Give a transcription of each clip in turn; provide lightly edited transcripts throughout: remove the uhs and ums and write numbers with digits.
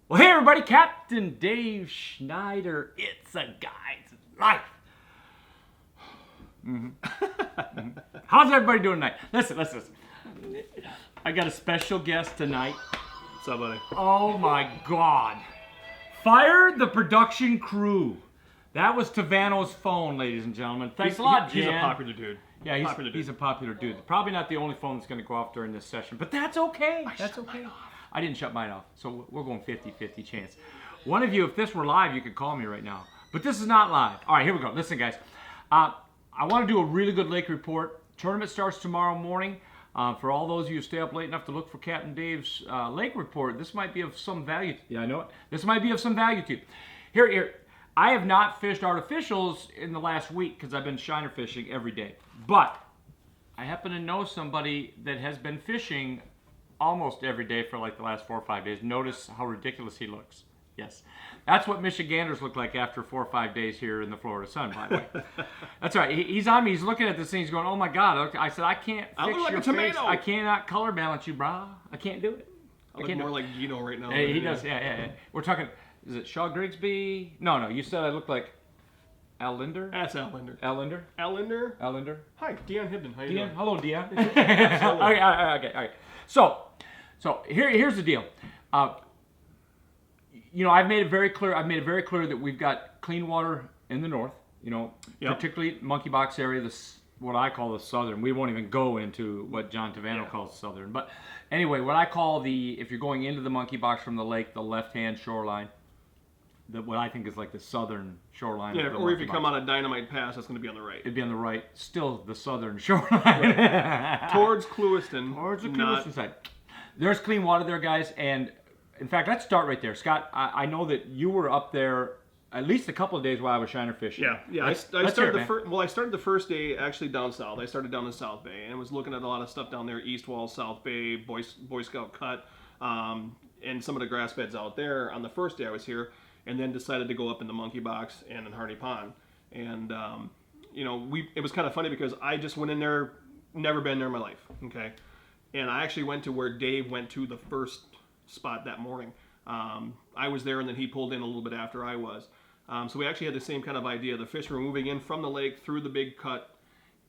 Well, hey everybody, Captain Dave Schneider. It's a guy's life. How's everybody doing tonight? Listen. I got a special guest tonight. What's up, buddy? Oh my God. Fired the production crew. That was Tavano's phone, ladies and gentlemen. Thanks a lot, Jan. He's a popular dude. Yeah, he's a popular dude. Probably not the only phone that's going to go off during this session, but that's okay. That's okay. I didn't shut mine off, so we're going 50-50 chance. One of you, if this were live, you could call me right now. But this is not live. All right, here we go. Listen, guys. I want to do a really good lake report. Tournament starts tomorrow morning. For all those of you who stay up late enough to look for Captain Dave's lake report, this might be of some value. Yeah, I know it. This might be of some value to you. Here. I have not fished artificials in the last week because I've been shiner fishing every day. But I happen to know somebody that has been fishing almost every day for like the last 4 or 5 days. Notice how ridiculous he looks. Yes. That's what Michiganders look like after 4 or 5 days here in the Florida sun, by the way. That's right. He's on me. He's looking at this thing. He's going, oh my God. I said, I can't fix your face. I cannot color balance you, brah. I can't do it. I look more like Gino right now. Hey, he does. Yeah. We're talking, is it Shaw Grigsby? No. You said I look like Al Linder? That's Al Linder. Al Linder? Al Linder? Al Linder? Hi, Dion Hibden. How you doing? Hello, Dion. Okay. So here's the deal. I've made it very clear. That we've got clean water in the north. Particularly Monkey Box area. This what I call the southern. We won't even go into what John Tavano calls southern. But anyway, what I call if you're going into the Monkey Box from the lake, the left-hand shoreline. What I think is like the southern shoreline. Yeah, or if you come out of Dynamite Pass, that's going to be on the right. It'd be on the right. Still the southern shoreline. Right. Towards Clewiston. Towards the Clewiston side. There's clean water there, guys. And in fact, let's start right there. Scott, I know that you were up there at least a couple of days while I was shiner fishing. Yeah. I started the first day actually down south. I started down in South Bay and was looking at a lot of stuff down there, East Wall, South Bay, Boy Scout Cut, and some of the grass beds out there on the first day I was here. And then decided to go up in the Monkey Box and in Harney Pond. And, it was kind of funny because I just went in there, never been there in my life, okay? And I actually went to where Dave went to the first spot that morning. I was there and then he pulled in a little bit after I was. So we actually had the same kind of idea. The fish were moving in from the lake through the big cut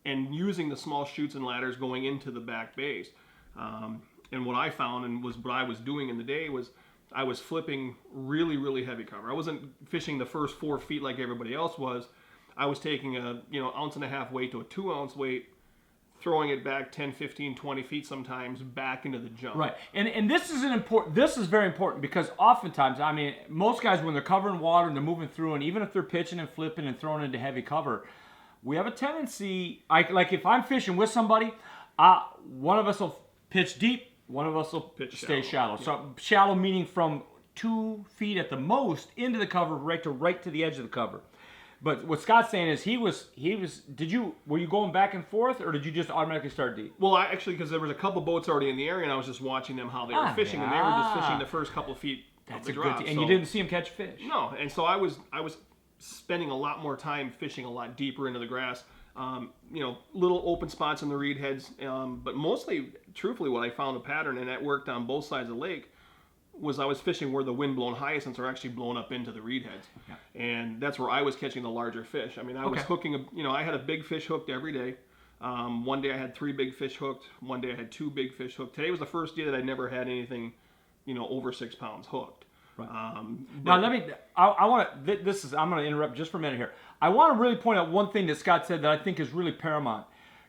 and using the small chutes and ladders going into the back bays. And what I found and what I was doing in the day was I was flipping really, really heavy cover. I wasn't fishing the first 4 feet like everybody else was. I was taking a 1.5 ounce weight to a 2 ounce weight, throwing it back 10, 15, 20 feet sometimes back into the jump. Right. And this is very important because oftentimes, most guys when they're covering water and they're moving through, and even if they're pitching and flipping and throwing into heavy cover, we have a tendency, like if I'm fishing with somebody, one of us will pitch deep, one of us will stay shallow. So shallow meaning from 2 feet at the most into the cover, right to the edge of the cover. But what Scott's saying is were you going back and forth or did you just automatically start deep? Well, because there was a couple boats already in the area and I was just watching them how they were fishing and they were just fishing the first couple of feet of the drop. And you didn't see them catch fish. No, and so I was spending a lot more time fishing a lot deeper into the grass. Little open spots in the reed heads, but mostly, truthfully, what I found a pattern, and that worked on both sides of the lake, was I was fishing where the wind-blown hyacinths are actually blown up into the reed heads, and that's where I was catching the larger fish. I was hooking, I had a big fish hooked every day. One day I had 3 big fish hooked. One day I had 2 big fish hooked. Today was the first day that I never had anything, over 6 pounds hooked. Right. Now I'm going to interrupt just for a minute here. I want to really point out one thing that Scott said that I think is really paramount.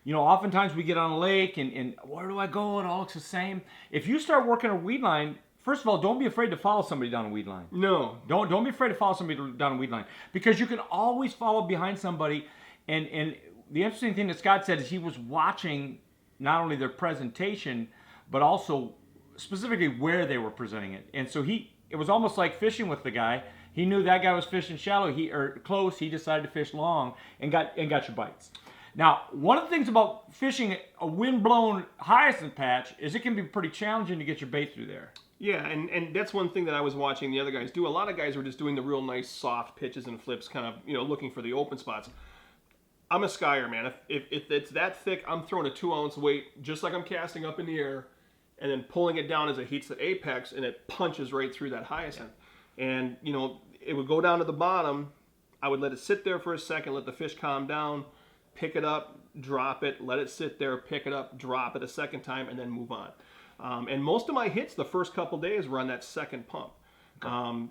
Oftentimes we get on a lake and where do I go? It all looks the same. If you start working a weed line, first of all, don't be afraid to follow somebody down a weed line. No. Don't be afraid to follow somebody down a weed line because you can always follow behind somebody. And the interesting thing that Scott said is he was watching not only their presentation, but also specifically where they were presenting it. And so it was almost like fishing with the guy. He knew that guy was fishing shallow or close. He decided to fish long and got your bites. Now, one of the things about fishing a wind-blown hyacinth patch is it can be pretty challenging to get your bait through there. Yeah, and that's one thing that I was watching the other guys do. A lot of guys were just doing the real nice soft pitches and flips, kind of looking for the open spots. I'm a skyer, man. If it's that thick, I'm throwing a 2 ounce weight just like I'm casting up in the air and then pulling it down as it heats the apex, and it punches right through that hyacinth. And, you know, it would go down to the bottom. I would let it sit there for a second, let the fish calm down, pick it up, drop it, let it sit there, pick it up, drop it a second time, and then move on. And most of my hits the first couple days were on that second pump.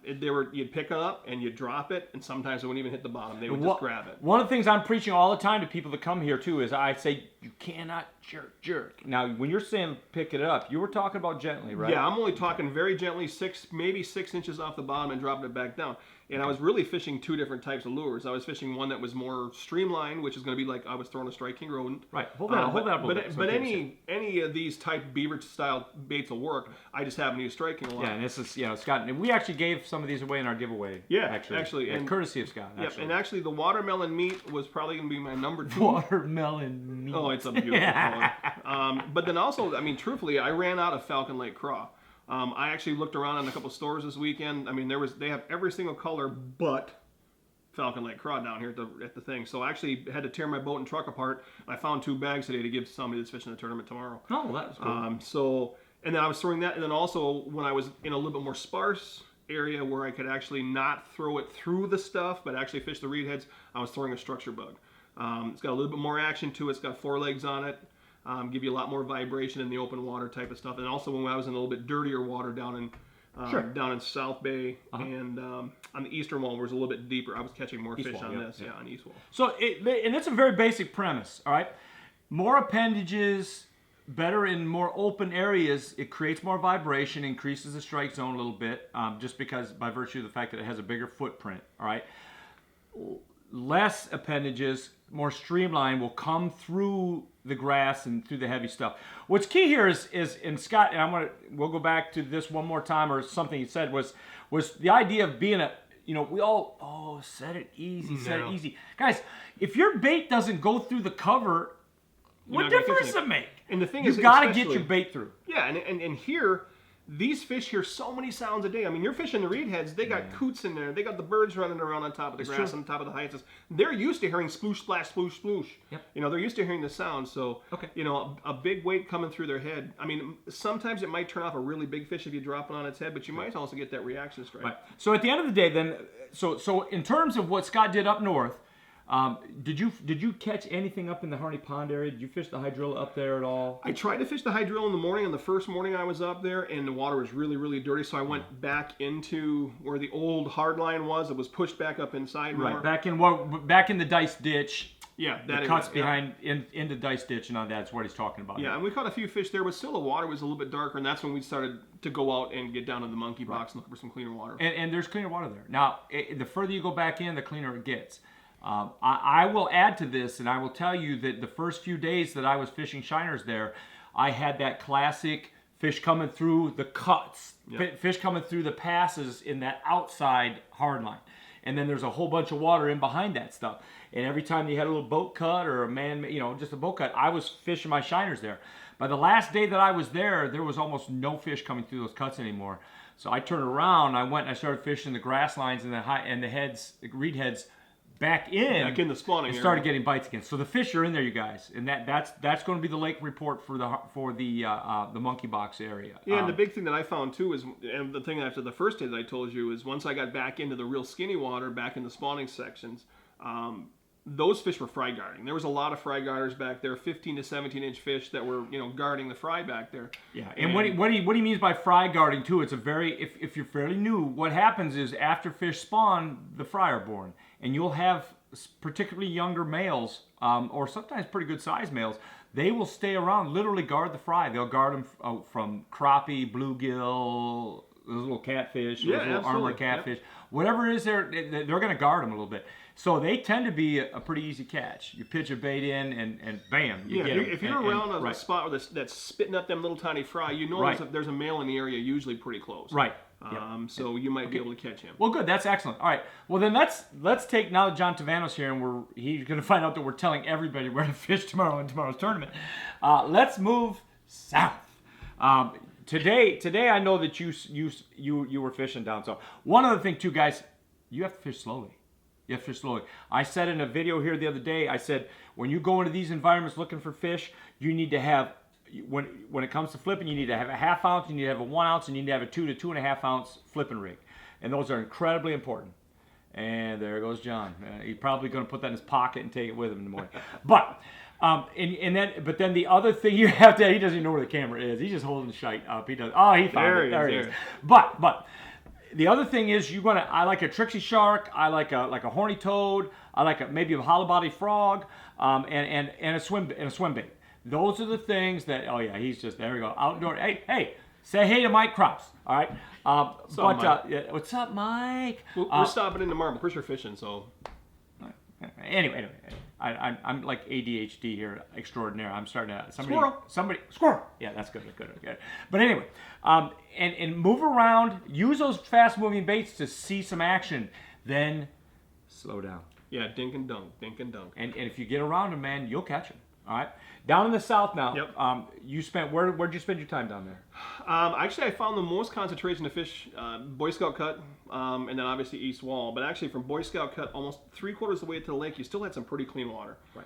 You'd pick it up and you'd drop it, and sometimes it wouldn't even hit the bottom. They would just grab it. One of the things I'm preaching all the time to people that come here too is I say you cannot jerk. Now, when you're saying pick it up, you were talking about gently, right? Yeah, I'm only talking very gently, maybe 6 inches off the bottom, and dropping it back down. And I was really fishing 2 different types of lures. I was fishing one that was more streamlined, which is going to be like I was throwing a Strike King rodent. Right. Hold that up. But any of these type beaver style baits will work. I just happen to use Strike King a lot. Yeah, and this is Scott. And we actually gave some of these away in our giveaway. Yeah, actually, and courtesy of Scott. Yep, and actually the watermelon meat was probably going to be my number 2. Watermelon meat. Oh, it's a beautiful color. But then also, I mean, truthfully, I ran out of Falcon Lake craw. I actually looked around in a couple stores this weekend. I mean, they have every single color but Falcon Lake craw down here at the thing. So I actually had to tear my boat and truck apart. I found 2 bags today to give to somebody that's fishing the tournament tomorrow. Oh, well, that was cool. And then I was throwing that, and then also when I was in a little bit more sparse area where I could actually not throw it through the stuff, but actually fish the reed heads, I was throwing a structure bug. It's got a little bit more action to it. It's got 4 legs on it. Give you a lot more vibration in the open water type of stuff. And also when I was in a little bit dirtier water down in South Bay and on the eastern wall where it was a little bit deeper, I was catching more fish on this, on east wall. So, and it's a very basic premise, all right? More appendages, better in more open areas, it creates more vibration, increases the strike zone a little bit, just because by virtue of the fact that it has a bigger footprint, all right? Less appendages, more streamlined, will come through the grass and through the heavy stuff. What's key here is and Scott, and we'll go back to this one more time, or something he said was the idea of being we all, set it easy. Guys, if your bait doesn't go through the cover, what difference does it make? And the thing is, you've got to get your bait through. Yeah, and here, these fish hear so many sounds a day. I mean, you're fishing the reed heads. They got coots in there. They got the birds running around on top of the grass, on top of the hyacinths. They're used to hearing sploosh, splash, sploosh, sploosh. Yep. They're used to hearing the sound. So, a big weight coming through their head. I mean, sometimes it might turn off a really big fish if you drop it on its head, but you might also get that reaction strike. Right. So at the end of the day, then, so in terms of what Scott did up north, did you catch anything up in the Harney Pond area? Did you fish the hydrilla up there at all? I tried to fish the hydrilla in the morning. On the first morning I was up there, and the water was really, really dirty. So I went back into where the old hard line was. It was pushed back up inside more. Right, back in the Dice Ditch. Yeah, that the cuts behind into Dice Ditch, and all that's what he's talking about. Yeah, and we caught a few fish there, but still the water was a little bit darker, and that's when we started to go out and get down to the monkey box and look for some cleaner water. And there's cleaner water there. Now, the further you go back in, the cleaner it gets. I will add to this, and I will tell you that the first few days that I was fishing shiners there, I had that classic fish coming through the cuts, fish coming through the passes in that outside hard line. And then there's a whole bunch of water in behind that stuff. And every time you had a little boat cut or a man, just a boat cut, I was fishing my shiners there. By the last day that I was there was almost no fish coming through those cuts anymore. So I turned around, I went and I started fishing the grass lines and the reed heads back in the spawning and started getting bites again. So the fish are in there, you guys, and that's going to be the lake report for the monkey box area. Yeah, and the big thing that I found too is, and the thing after the first day that I told you is, once I got back into the real skinny water, back in the spawning sections, those fish were fry guarding. There was a lot of fry guarders back there, 15 to 17 inch fish that were guarding the fry back there. Yeah, and what he means by fry guarding too, it's a very, if you're fairly new, what happens is after fish spawn, the fry are born. And you'll have particularly younger males, or sometimes pretty good sized males, they will stay around, literally guard the fry. They'll guard them from crappie, bluegill, those little catfish, those little armor catfish. Whatever it is, they're going to guard them a little bit. So they tend to be a pretty easy catch. You pitch a bait in and bam, you get them. If you're around a spot that's spitting up them little tiny fry, there's a male in the area usually pretty close. Right. So you might be able to catch him. Well, good. That's excellent. All right. Well, then let's take, now that John Tavano's here and he's going to find out that we're telling everybody where to fish tomorrow in tomorrow's tournament. Let's move south. Today I know that you were fishing down south. One other thing too, guys, you have to fish slowly. I said in a video here the other day, I said, when you go into these environments looking for fish, you need to have when it comes to flipping, you need to have a half ounce, you need to have a 1 ounce, and you need to have a 2 to 2.5 ounce flipping rig, and those are incredibly important. And there goes John. He's probably going to put that in his pocket and take it with him in the morning. But then the other thing you have to, he doesn't even know where the camera is. He's just holding the shite up. He does. Oh, he found it. There he is. But the other thing is I like a tricksy shark. I like a horny toad. I like maybe a hollow body frog, and a swim bait. Those are the things that. Oh yeah, he's just there. We go outdoor. Hey. Say hey to Mike Krause, all right? What's up, Mike? What's up, Mike? We're stopping in tomorrow. Chris, you're fishing, so. Anyway, I'm like ADHD here extraordinaire. I'm starting to Squirrel. Yeah, that's good. But anyway, and move around. Use those fast-moving baits to see some action. Then slow down. Yeah, dink and dunk. And if you get around them, man, you'll catch them. All right. Down in the south now. Yep. Where'd you spend your time down there? Actually, I found the most concentration of fish, Boy Scout Cut, and then obviously East Wall. But actually, from Boy Scout Cut, almost 3/4 of the way to the lake, you still had some pretty clean water. Right.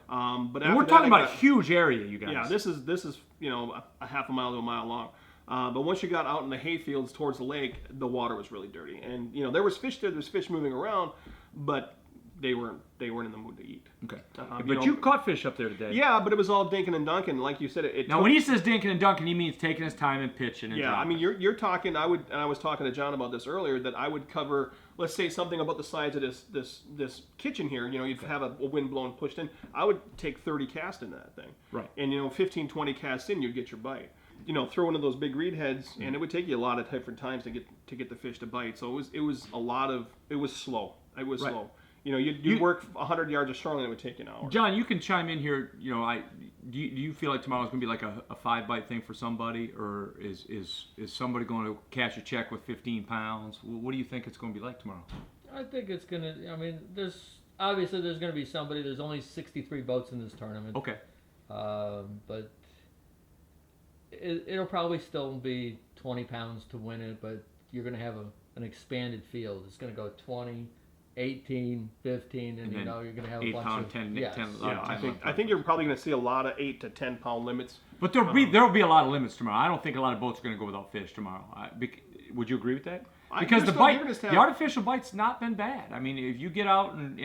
But we're talking about a huge area, you guys. Yeah, this is a half a mile to a mile long. But once you got out in the hay fields towards the lake, the water was really dirty, and there was fish there. There's fish moving around, but they weren't in the mood to eat. Okay. But you caught fish up there today. Yeah, but it was all dinking and dunking, like you said. When he says dinking and dunking, he means taking his time and pitching and dropping. I mean, you're talking. I was talking to John about this earlier, that I would cover, let's say, something about the size of this kitchen here. You'd have a wind blowing pushed in. I would take 30 casts into that thing. Right. And 15, 20 casts in, you'd get your bite. Throw one of those big reed heads, and it would take you a lot of different times to get the fish to bite. So it was slow. It was slow. You'd work 100 yards of shoreline, it would take you an hour. John, you can chime in here. Do you feel like tomorrow's going to be like a 5-bite thing for somebody, or is somebody going to cash a check with 15 pounds? What do you think it's going to be like tomorrow? I think it's going to. I mean, there's going to be somebody. There's only 63 boats in this tournament. Okay. But it'll probably still be 20 pounds to win it, but you're going to have an expanded field. It's going to go 20. 18, 15, and you're going to have a bunch pound, of 10, yeah. 10, I think you're probably going to see a lot of 8 to 10 pound limits. But there'll be a lot of limits tomorrow. I don't think a lot of boats are going to go without fish tomorrow. Would you agree with that? Because the artificial bite's not been bad. I mean, if you get out and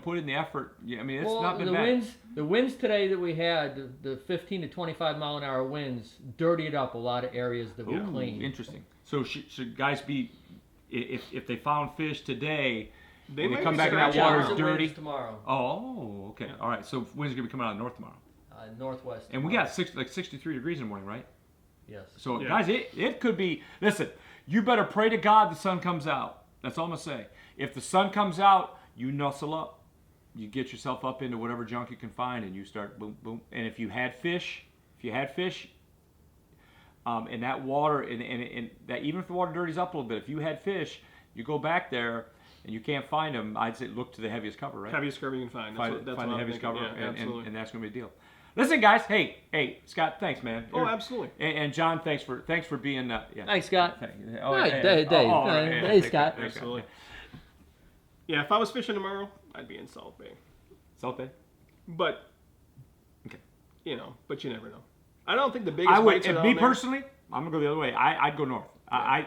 put in the effort, I mean, it's not been bad. The winds today that we had, the 15 to 25 mile an hour winds, dirtied up a lot of areas that were clean. Interesting. So should guys be? If they found fish today, they come back and that water's dirty tomorrow. Oh, okay. Yeah. All right. So wind's gonna be coming out of the north tomorrow. Northwest. And we got 63 degrees in the morning, right? Yes. So guys, it could be. Listen, you better pray to God the sun comes out. That's all I'm gonna say. If the sun comes out, you nuzzle up. You get yourself up into whatever junk you can find, and you start boom, boom. And if you had fish. And that water, and that, even if the water dirties up a little bit, if you had fish, you go back there and you can't find them, I'd say look to the heaviest cover, right? Heaviest cover you can find. Find the heaviest cover, yeah, and that's going to be a deal. Listen, guys, hey, Scott, thanks, man. Oh, absolutely. And John, thanks for being. Thanks, Scott. Hey, Hey, Scott. Absolutely. Yeah, if I was fishing tomorrow, I'd be in South Bay. South Bay? But, okay. But you never know. I don't think the biggest bites are down there. Personally, I'm going to go the other way. I'd go north. Yeah.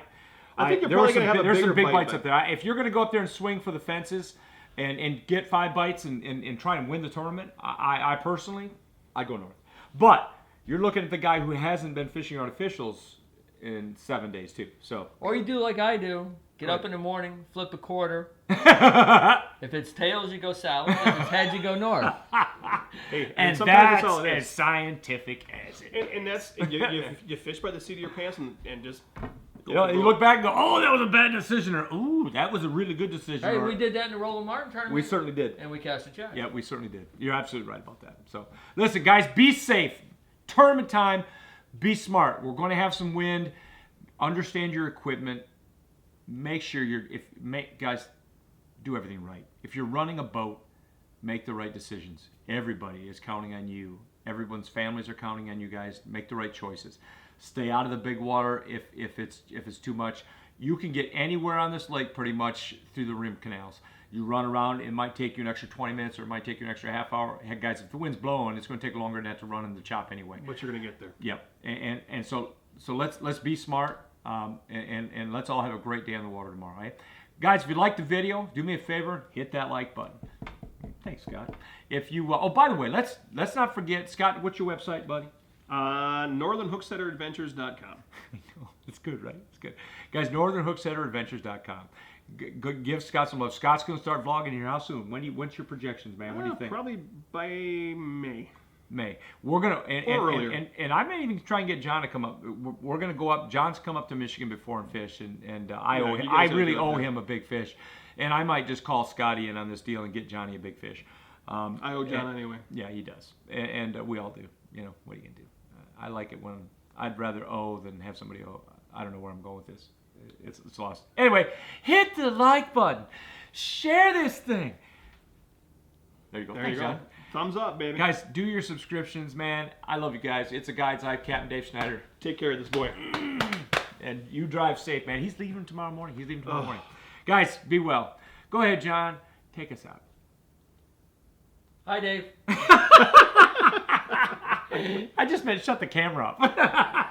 I think you're probably going to have a bigger There's some big bite bites up there. If you're going to go up there and swing for the fences and get 5 bites and try and win the tournament, I personally, I'd go north. But you're looking at the guy who hasn't been fishing artificials in 7 days too. So. Or you do like I do. Get up in the morning, flip a quarter. If it's tails, you go south. If it's heads, you go north. And that's as scientific as it is. And that's you fish by the seat of your pants and just. You look back and go, oh, that was a bad decision, or ooh, that was a really good decision. Hey, we did that in the Roland Martin tournament. We certainly did. And we cast a check. Yeah, we certainly did. You're absolutely right about that. So, listen, guys, be safe. Tournament time. Be smart. We're going to have some wind. Understand your equipment. Make sure guys, do everything right. If you're running a boat, make the right decisions. Everybody is counting on you. Everyone's families are counting on you guys. Make the right choices. Stay out of the big water if it's too much. You can get anywhere on this lake pretty much through the rim canals. You run around, it might take you an extra 20 minutes or it might take you an extra half hour. Heck, guys, if the wind's blowing, it's going to take longer than that to run in the chop anyway. But you're going to get there. Yep. And so let's be smart and let's all have a great day on the water tomorrow, right? Guys, if you liked the video, do me a favor, hit that like button. Thanks, Scott. If you oh, by the way, let's not forget, Scott, what's your website, buddy? NorthernHooksetterAdventures.com. It's good, right? It's good. Guys, NorthernHooksetterAdventures.com. Give Scott some love. Scott's going to start vlogging here. How soon? When's your projections, man? What do you think? Probably by May. We're gonna or earlier. And I may even try and get John to come up. We're gonna go up. John's come up to Michigan before and fish, and I really owe him a big fish, and I might just call Scotty in on this deal and get Johnny a big fish. I owe John anyway. Yeah, he does, and we all do. You know, what are you gonna do? I like it when I'd rather owe than have somebody owe. I don't know where I'm going with this. It's lost. Anyway, hit the like button. Share this thing. There you go. There you go. John. Thumbs up, baby. Guys, do your subscriptions, man. I love you guys. It's a Guide's Eye, Captain Dave Schneider. Take care of this boy. And you drive safe, man. He's leaving tomorrow morning. Guys, be well. Go ahead, John. Take us out. Hi, Dave. I just meant shut the camera off.